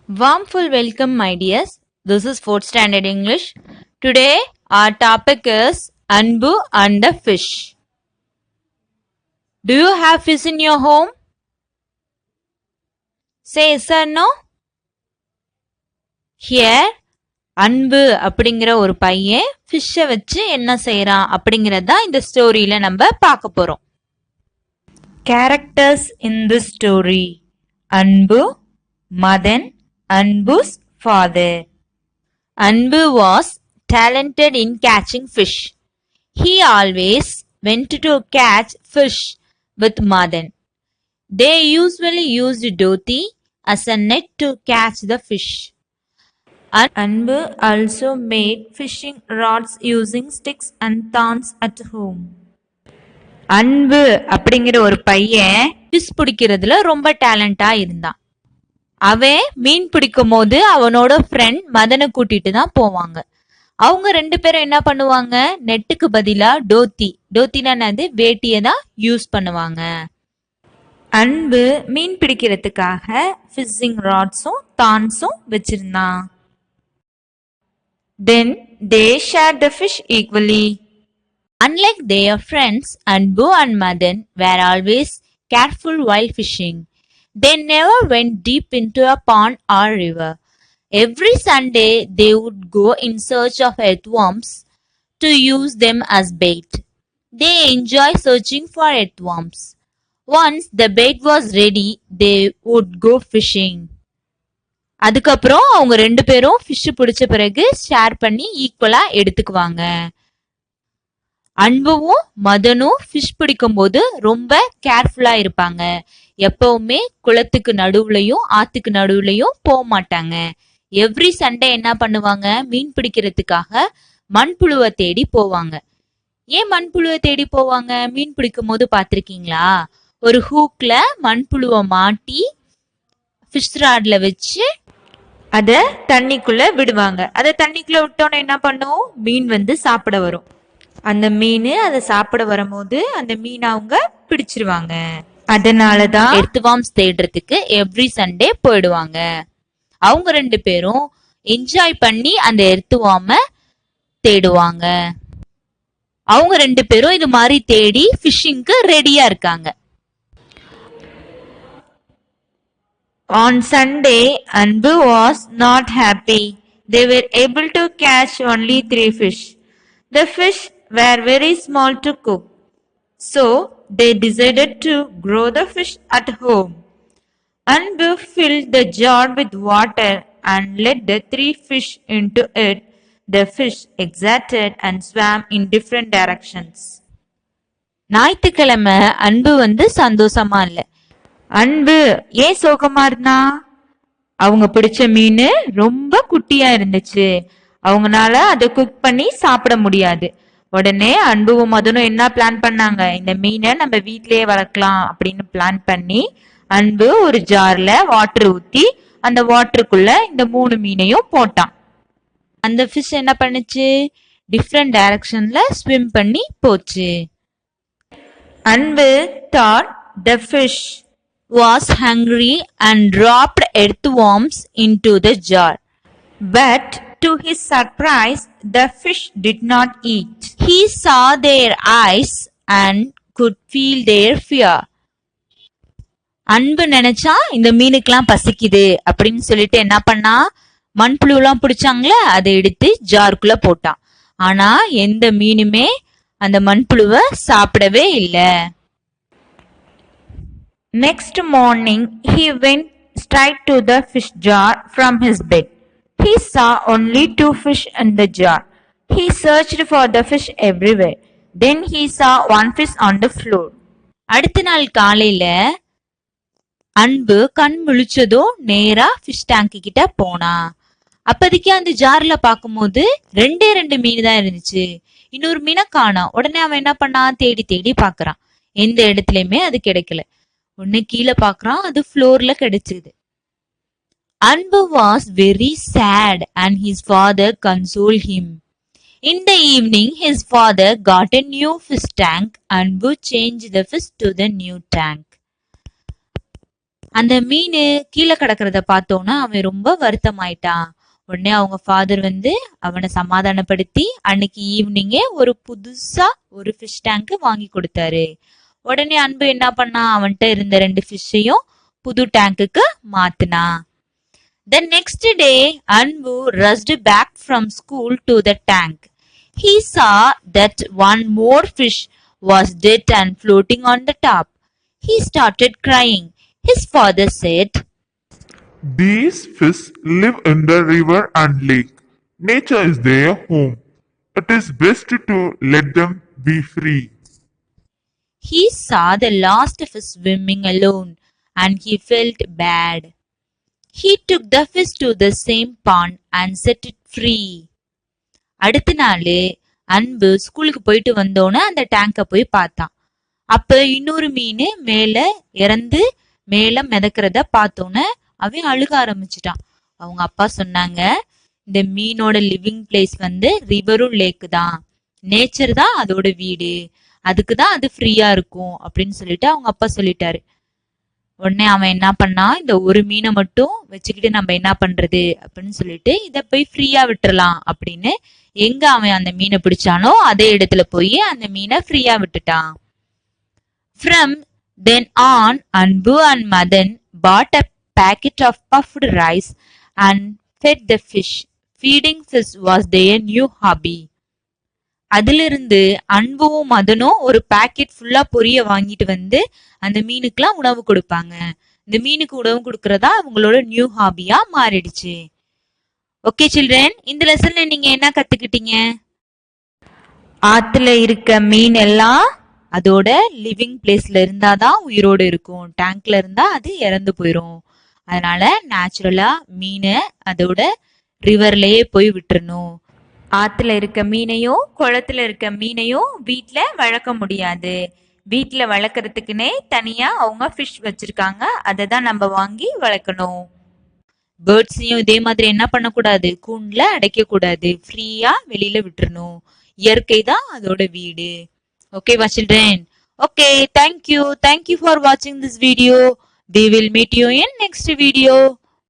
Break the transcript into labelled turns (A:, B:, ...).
A: Warmful welcome, my dears. This is 4th standard English. Today, our topic is Anbu and the fish. Do you have fish in your home? Say yes or no. Here, அன்பு அப்படிங்கிற ஒரு பையன் ஃபிஷ்ஷை வச்சு என்ன செய்யறான் அப்படிங்கறத இந்த ஸ்டோரியில நம்ம பார்க்க போறோம். Characters in this story: அன்பு, Madan, Anbu's father. Anbu was talented in catching fish. He always went to catch fish with Madan. They usually used Doti as a net to catch the fish. Anbu also made fishing rods using sticks and thorns at home. அன்பு அப்படிங்கிற ஒரு பையன் fish பிடிக்கிறதுல ரொம்ப டேலண்டா இருந்தான். அவன் மீன் பிடிக்கும் போது அவனோட ஃப்ரெண்ட் மதனை கூட்டிட்டு தான் போவாங்க. அவங்க ரெண்டு பேரும் என்ன பண்ணுவாங்க, நெட்டுக்கு பதிலா டோத்தினானது வேட்டியை தான் யூஸ் பண்ணுவாங்க. அன்பு மீன் பிடிக்கிறதுக்காக ஃபிஷிங் ராட்ஸும் தான்ஸும் வச்சிருந்தான். Then they shared the fish equally. Unlike their friends, Anbu and Madan were always careful while fishing. They never went deep into a pond or river. Every Sunday, they would go in search of earthworms to use them as bait. They enjoy searching for earthworms. Once the bait was ready, they would go fishing. அதுக்கப்புறம் அவங்க ரெண்டு பேரும் fish பிடிச்ச பிறகு share பண்ணி ஈக்குவலா எடுத்துக்குவாங்க. அன்புவும் மதனும் fish பிடிக்கும் போது ரொம்ப கேர்ஃபுல்லா இருப்பாங்க. எப்பவுமே குளத்துக்கு நடுவுலையும் ஆத்துக்கு நடுவுலையும் போக மாட்டாங்க. எவ்ரி சண்டே என்ன பண்ணுவாங்க, மீன் பிடிக்கிறதுக்காக மண்புழுவை தேடி போவாங்க. ஏன் மண்புழுவை தேடி போவாங்க? மீன் பிடிக்கும் போது பாத்திருக்கீங்களா, ஒரு ஹூக்ல மண்புழுவை மாட்டி ஃபிஷ் ராட்ல வச்சு அத தண்ணிக்குள்ள விடுவாங்க. அதை தண்ணிக்குள்ள விட்டோன்னு என்ன பண்ணும், மீன் வந்து சாப்பிட வரும். அந்த மீன் அதை சாப்பிட வரும்போது அந்த மீன் அவங்க பிடிச்சிருவாங்க. அதனாலதான் எர்த்வார்ம்ஸ் தேடுறதுக்கு எவ்ரி சண்டே போயிடுவாங்க. அவங்க ரெண்டு பேரும் என்ஜாய் பண்ணி அந்த எர்த்வார்ம தேடுவாங்க. அவங்க ரெண்டு பேரும் இது மாதிரி தேடி ஃபிஷிங்க்கு ரெடியா இருக்காங்க. On Sunday, Anbu was not happy. They were able to catch only 3 fish. The fish were very small to cook, so they decided to grow the fish at home. Anbu filled the jar with water and let the 3 fish into it. The fish excited and swam in different directions. ஞாயிற்றுக்கிழமை அன்பு வந்து சந்தோஷமா இல்ல. அன்பு ஏன் சோகமா இருந்தா, அவங்க பிடிச்ச மீன் ரொம்ப குட்டியா இருந்துச்சு. அவங்கனால அதை குக் பண்ணி சாப்பிட முடியாது. உடனே அன்புவும் மதனும் என்ன பிளான் பண்ணாங்க, இந்த மீனை நம்ம வீட்லயே வளர்க்கலாம் அப்படின்னு பிளான் பண்ணி அன்பு ஒரு ஜார்ல வாட்டர் ஊத்தி அந்த வாட்டருக்குள்ள இந்த 3 மீனையும் போட்டான். அந்த ஃபிஷ் என்ன பண்ணுச்சு, டிஃப்ரெண்ட் டைரக்ஷன்ல ஸ்விம் பண்ணி போச்சு. அன்பு thought the fish was hungry and dropped earthworms into the jar. But to his surprise, the fish did not eat. He saw their eyes and could feel their fear. அன்பு நினைச்சா இந்த மீனுக்கெல்லாம் பசிக்குது அப்படின்னு சொல்லிட்டு என்ன பண்ணா, மண்புழு எல்லாம் பிடிச்சாங்களே அதை எடுத்து ஜாருக்குள்ள போட்டான். ஆனா எந்த மீனுமே அந்த மண்புழுவை சாப்பிடவே இல்லை. Next morning, he went straight to the fish jar from his bed. He saw only 2 fish in the jar. He searched for the fish everywhere. Then he saw 1 fish on the floor. அடுத்த நாள் காலையில அன்பு கண் முழிச்சதும் நேரா fish tank கிட்ட போனா. அப்போதைக்கு அந்த ஜார்ல பாக்கும்போது 2 மீன் தான் இருந்துச்சு. இன்னொரு மீனை காணோம். உடனே அவன் என்ன பண்ணா, தேடி தேடி பாக்குறான். எந்த இடத்துலயுமே அது கிடைக்கல. ஒன்னு கீழே பாக்குறான், அது ஃப்ளோர்ல கிடைச்சது. Anbu was very sad and his father consoled him. In the evening, his father got a new fish tank. Anbu changed the fish to the new tank. அந்த மீன் கீழே கிடக்கிறத பார்த்தோன்னா அவன் ரொம்ப வருத்தமாயிட்டான். உடனே அவங்க ஃபாதர் வந்து அவனை சமாதானப்படுத்தி அன்னைக்கு ஈவினிங்கே ஒரு புதுசா ஒரு ஃபிஷ் டேங்க் வாங்கி கொடுத்தாரு. உடனே அன்பு என்ன பண்ணா, அவன்கிட்ட இருந்த 2 ஃபிஷ்ஷையும் புது டேங்குக்கு மாத்தினா. The next day, Anbu rushed back from school to the tank. He saw that one more fish was dead and floating on the top. He started crying. His father said,
B: "These fish live in the river and lake. Nature is their home. It is best to let them be free."
A: he saw the last fish swimming alone and he felt bad. He took the fish to the same pond and set it free. அடுத்த நாள் அன்பு ஸ்கூலுக்கு போயிட்டு வந்தோன்னு அந்த டேங்க போய் பார்த்தான். அப்ப இன்னொரு மீன் மேல இறந்து மேல மிதக்கிறத பார்த்தோன்னு அவன் அழுக ஆரம்பிச்சிட்டான். அவங்க அப்பா சொன்னாங்க, இந்த மீனோட லிவிங் பிளேஸ் வந்து ரிவரும் லேக்கு தான், நேச்சர் தான் அதோட வீடு, அதுக்குதான் அது ஃப்ரீயா இருக்கும் அப்படின்னு சொல்லிட்டு அவங்க அப்பா சொல்லிட்டாரு. உடனே அவன் என்ன பண்ணான், இந்த ஒரு மீனை மட்டும் வச்சுக்கிட்டு நம்ம என்ன பண்றது அப்படின்னு சொல்லிட்டு இத போய் ஃப்ரீயா விட்டுறலாம் அப்படின்னு எங்க அவன் அந்த மீனை பிடிச்சானோ அதே இடத்துல போய் அந்த மீனை ஃப்ரீயா விட்டுட்டான். From then on, Anbu and Madan bought a packet of puffed rice and fed the fish. Feeding fish was their new hobby. அதிலிருந்து அன்பும் மதனும் ஒரு பாக்கெட் ஃபுல்லா பொரிய வாங்கிட்டு வந்து அந்த மீனுக்குலாம் உணவு கொடுப்பாங்க. இந்த மீனுக்கு உணவு கொடுக்கறதா அவங்களோட நியூ ஹாபியா மாறிடுச்சு. ஓகே சில்ட்ரன், இந்த லெசன்ல நீங்க என்ன கத்துக்கிட்டீங்க? ஆத்துல இருக்க மீன் எல்லாம் அதோட லிவிங் பிளேஸ்ல இருந்தாதான் உயிரோடு இருக்கும். டேங்க்ல இருந்தா அது இறந்து போயிரும். அதனால நேச்சுரலா மீனை அதோட ரிவர்லயே போய் விட்டுறணும். ஆத்துல இருக்க மீனையும் குளத்துல இருக்க மீனையும் வீட்ல வளர்க்க முடியாது. வீட்ல வளர்க்கறதுக்குன்னே தனியா அவங்க ஃபிஷ் வச்சிருக்காங்க, அதை தான் நம்ம வாங்கி வளர்க்கணும். பேர்ட்ஸையும் இதே மாதிரி என்ன பண்ணக்கூடாது, கூண்டுல அடைக்க கூடாது, ஃப்ரீயா வெளியில விட்டுறணும். இயற்கை தான் அதோட வீடு. ஓகேவா சில்ட்ரன்? ஓகே, தேங்க்யூ ஃபார் வாட்சிங் this video. We will meet you in next video.